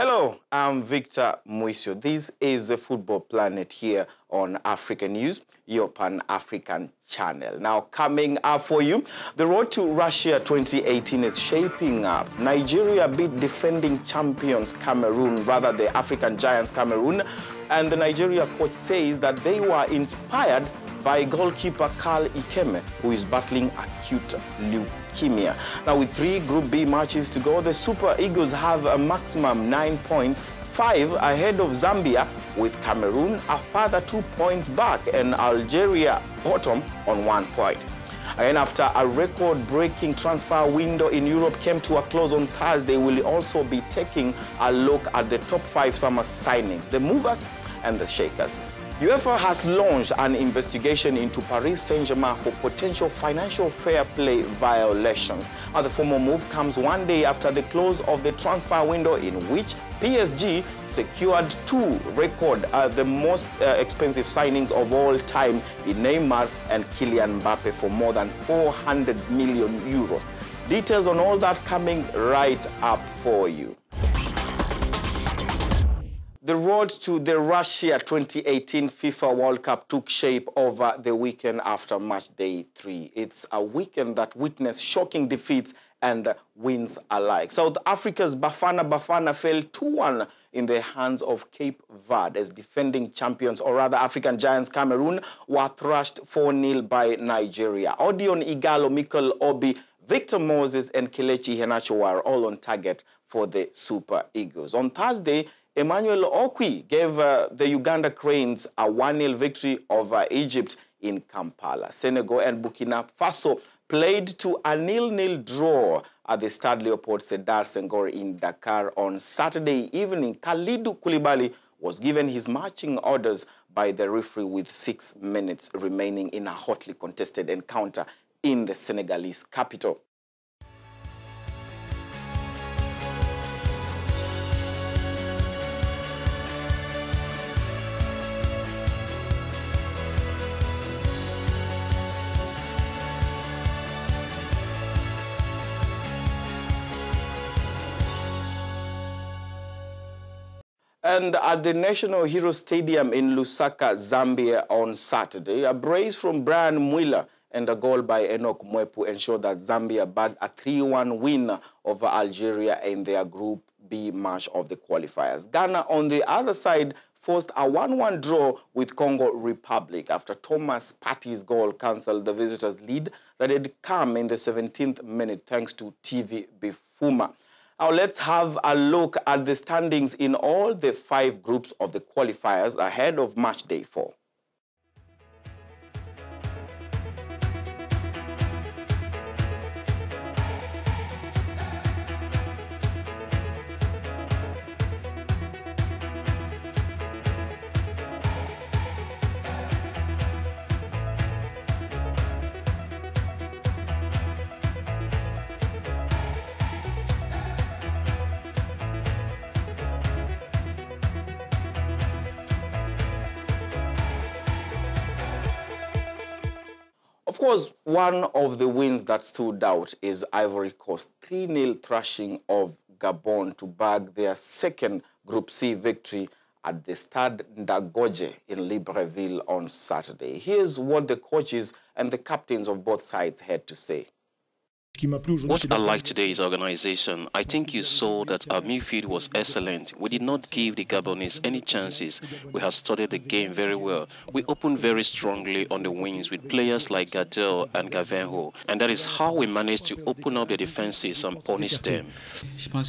Hello, I'm Victor Muisio. This is the Football Planet here on Africanews, your Pan-African channel. Now, coming up for you, the road to Russia 2018 is shaping up. Nigeria beat defending champions Cameroon, rather the African giants Cameroon, and the Nigeria coach says that they were inspired by goalkeeper Carl Ikeme, who is battling acute leukemia. Now, with 3 Group B matches to go, the Super Eagles have a maximum 9 points, 5 ahead of Zambia, with Cameroon a further 2 points back, and Algeria bottom on 1 point. And after a record-breaking transfer window in Europe came to a close on Thursday, we'll also be taking a look at the top 5 summer signings, the movers and the shakers. UEFA has launched an investigation into Paris Saint-Germain for potential financial fair play violations. The formal move comes 1 day after the close of the transfer window, in which PSG secured 2 record the most expensive signings of all time in Neymar and Kylian Mbappe for more than 400 million euros. Details on all that coming right up for you. The road to the Russia 2018 FIFA World Cup took shape over the weekend after match day 3. It's a weekend that witnessed shocking defeats and wins alike. South Africa's Bafana fell 2-1 in the hands of Cape Verde as defending champions, or rather African giants Cameroon, were thrashed 4-0 by Nigeria. Odion Ighalo, Mikel Obi, Victor Moses and Kelechi Iheanacho were all on target for the Super Eagles. On Thursday, Emmanuel Okwi gave the Uganda Cranes a 1-0 victory over Egypt in Kampala. Senegal and Burkina Faso played to a 0-0 draw at the Stade Leopold Sedar Senghor in Dakar on Saturday evening. Kalidou Koulibaly was given his marching orders by the referee with 6 minutes remaining in a hotly contested encounter in the Senegalese capital. And at the National Hero Stadium in Lusaka, Zambia on Saturday, a brace from Brian Mwila and a goal by Enoch Mwepu ensured that Zambia bagged a 3-1 win over Algeria in their Group B match of the qualifiers. Ghana, on the other side, forced a 1-1 draw with Congo Republic after Thomas Partey's goal cancelled the visitors' lead that had come in the 17th minute thanks to TV Bifuma. Now let's have a look at the standings in all the 5 groups of the qualifiers ahead of match day 4. Of course, one of the wins that stood out is Ivory Coast's 3-0 thrashing of Gabon to bag their second Group C victory at the Stade Ndagoje in Libreville on Saturday. Here's what the coaches and the captains of both sides had to say. What I like today is organization. I think you saw that our midfield was excellent. We did not give the Gabonese any chances. We have studied the game very well. We opened very strongly on the wings with players like Gadel and Gavenho, and that is how we managed to open up the defenses and punish them.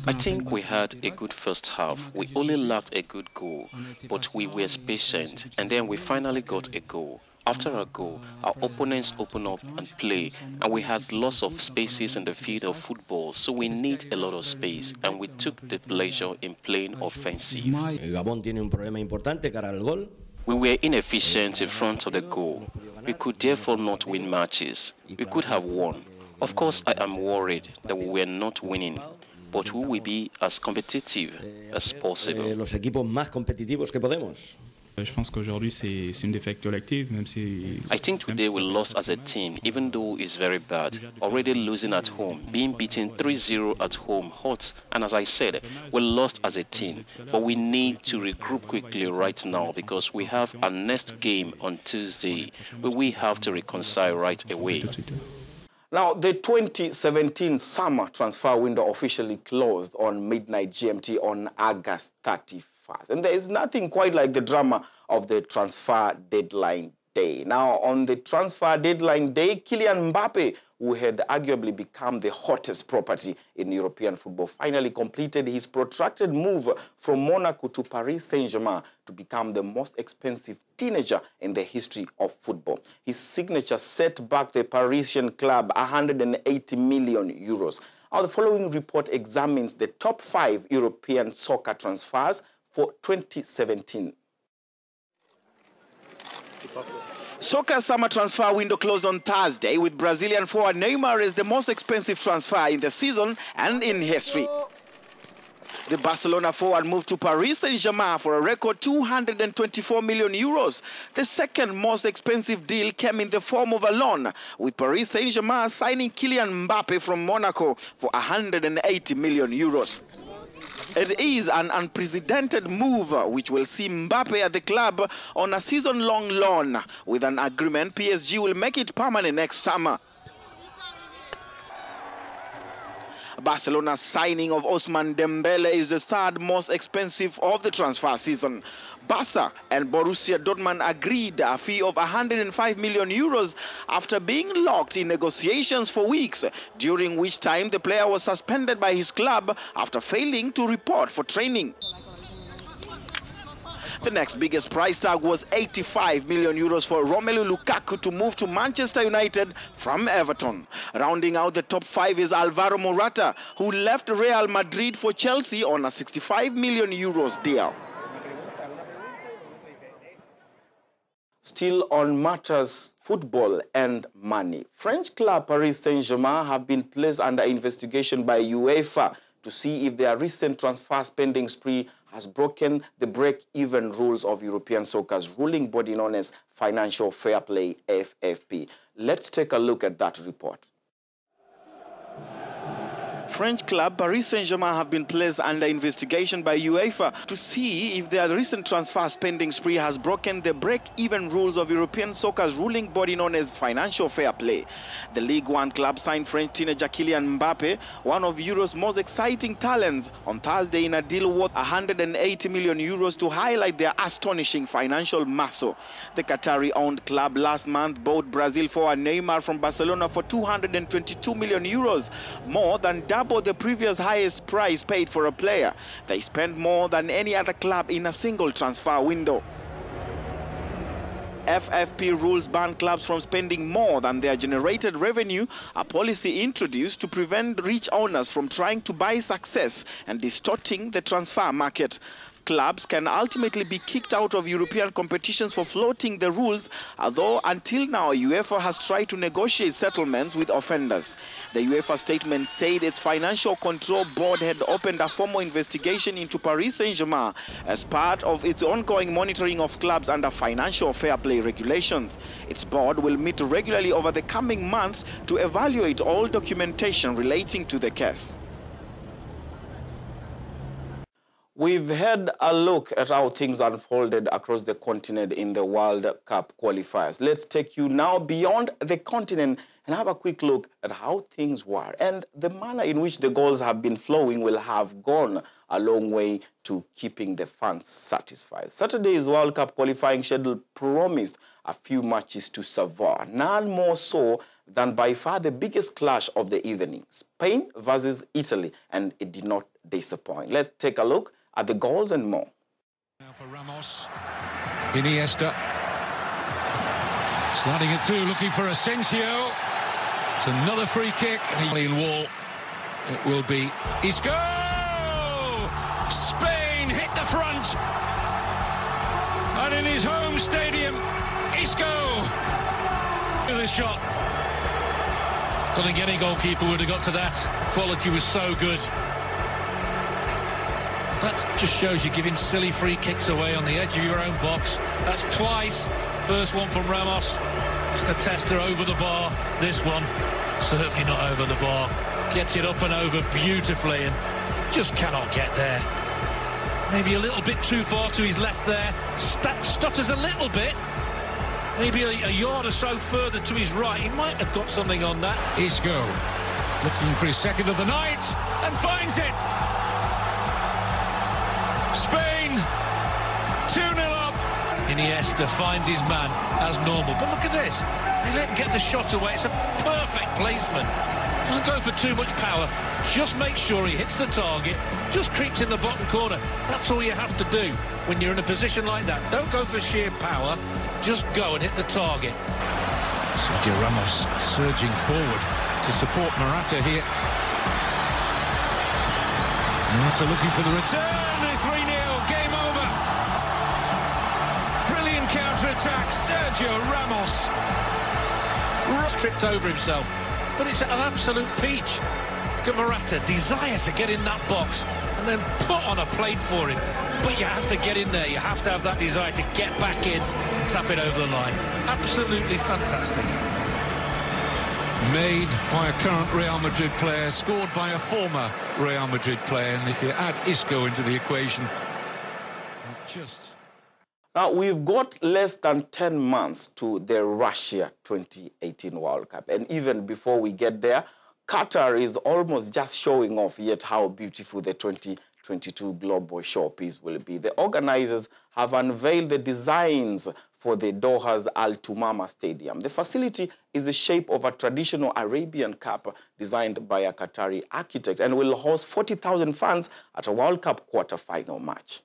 I think we had a good first half. We only lacked a good goal, but we were patient, and then we finally got a goal. After a goal, our opponents open up and play, and we had lots of spaces in the field of football, so we need a lot of space, and we took the pleasure in playing offensive. We were inefficient in front of the goal. We could therefore not win matches. We could have won. Of course, I am worried that we were not winning, but we will be as competitive as possible. I think today we lost as a team, even though it's very bad. Already losing at home, being beaten 3-0 at home hurts. And as I said, we lost as a team. But we need to regroup quickly right now because we have our next game on Tuesday where we have to reconcile right away. Now, the 2017 summer transfer window officially closed on midnight GMT on August 31st. And there is nothing quite like the drama of the transfer deadline day. Now, on the transfer deadline day, Kylian Mbappe, who had arguably become the hottest property in European football, finally completed his protracted move from Monaco to Paris Saint-Germain to become the most expensive teenager in the history of football. His signature set back the Parisian club 180 million euros. Now, the following report examines the top 5 European soccer transfers for 2017. Soccer summer transfer window closed on Thursday with Brazilian forward Neymar as the most expensive transfer in the season and in history. The Barcelona forward moved to Paris Saint-Germain for a record 224 million euros. The second most expensive deal came in the form of a loan, with Paris Saint-Germain signing Kylian Mbappe from Monaco for 180 million euros. It is an unprecedented move which will see Mbappe at the club on a season-long loan. With an agreement, PSG will make it permanent next summer. Barcelona's signing of Ousmane Dembele is the third most expensive of the transfer season. Barca and Borussia Dortmund agreed a fee of 105 million euros after being locked in negotiations for weeks, during which time the player was suspended by his club after failing to report for training. The next biggest price tag was 85 million euros for Romelu Lukaku to move to Manchester United from Everton. Rounding out the top 5 is Alvaro Morata, who left Real Madrid for Chelsea on a 65 million euros deal. Still on matters football and money, French club Paris Saint-Germain have been placed under investigation by UEFA to see if their recent transfer spending spree has broken the break-even rules of European soccer's ruling body known as Financial Fair Play, FFP. Let's take a look at that report. French club Paris Saint-Germain have been placed under investigation by UEFA to see if their recent transfer spending spree has broken the break-even rules of European soccer's ruling body known as Financial Fair Play. The Ligue 1 club signed French teenager Kylian Mbappe, one of Europe's most exciting talents, on Thursday in a deal worth 180 million euros to highlight their astonishing financial muscle. The Qatari-owned club last month bought Brazil forward Neymar from Barcelona for 222 million euros, more than double the previous highest price paid for a player. They spent more than any other club in a single transfer window. FFP rules ban clubs from spending more than their generated revenue, a policy introduced to prevent rich owners from trying to buy success and distorting the transfer market. Clubs can ultimately be kicked out of European competitions for flouting the rules, although until now UEFA has tried to negotiate settlements with offenders. The UEFA statement said its Financial Control Board had opened a formal investigation into Paris Saint-Germain as part of its ongoing monitoring of clubs under financial fair play regulations. Its board will meet regularly over the coming months to evaluate all documentation relating to the case. We've had a look at how things unfolded across the continent in the World Cup qualifiers. Let's take you now beyond the continent and have a quick look at how things were. And the manner in which the goals have been flowing will have gone a long way to keeping the fans satisfied. Saturday's World Cup qualifying schedule promised a few matches to savour, none more so than by far the biggest clash of the evening, Spain versus Italy, and it did not disappoint. Let's take a look at the goals and more. Now for Ramos, Iniesta, sliding it through, looking for Asensio. It's another free kick, and in wall. It will be Isco. Spain hit the front, and in his home stadium, Isco. Look at the shot. I don't think any goalkeeper would have got to that. Quality was so good. That just shows you giving silly free kicks away on the edge of your own box. That's twice. First one from Ramos. Just a tester over the bar. This one, certainly not over the bar. Gets it up and over beautifully and just cannot get there. Maybe a little bit too far to his left there. Stutters a little bit. Maybe a yard or so further to his right. He might have got something on that. Isco looking for his second of the night and finds it. Spain 2-0 up. Iniesta finds his man as normal. But look at this. They let him get the shot away. It's a perfect placement. Doesn't go for too much power. Just make sure he hits the target. Just creeps in the bottom corner. That's all you have to do when you're in a position like that. Don't go for sheer power. Just go and hit the target. Sergio Ramos surging forward to support Morata here. Morata looking for the return. 3-0. Game over. Brilliant counter-attack. Sergio Ramos. Tripped over himself. But it's an absolute peach. Look at Morata, desire to get in that box and then put on a plate for him. But you have to get in there. You have to have that desire to get back in and tap it over the line. Absolutely fantastic. Made by a current Real Madrid player, scored by a former Real Madrid player. And if you add Isco into the equation, just... Now, we've got less than 10 months to the Russia 2018 World Cup. And even before we get there, Qatar is almost just showing off yet how beautiful the 2022 global showpiece will be. The organizers have unveiled the designs for the Doha's Al Tumama Stadium. The facility is the shape of a traditional Arabian Cup designed by a Qatari architect and will host 40,000 fans at a World Cup quarter-final match.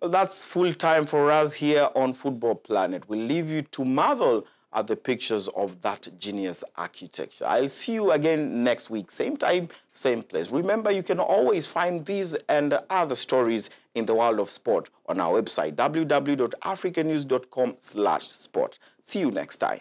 That's full time for us here on Football Planet. We'll leave you to marvel at the pictures of that genius architecture. I'll see you again next week, same time, same place. Remember, you can always find these and other stories in the world of sport on our website, www.africanews.com/sport. See you next time.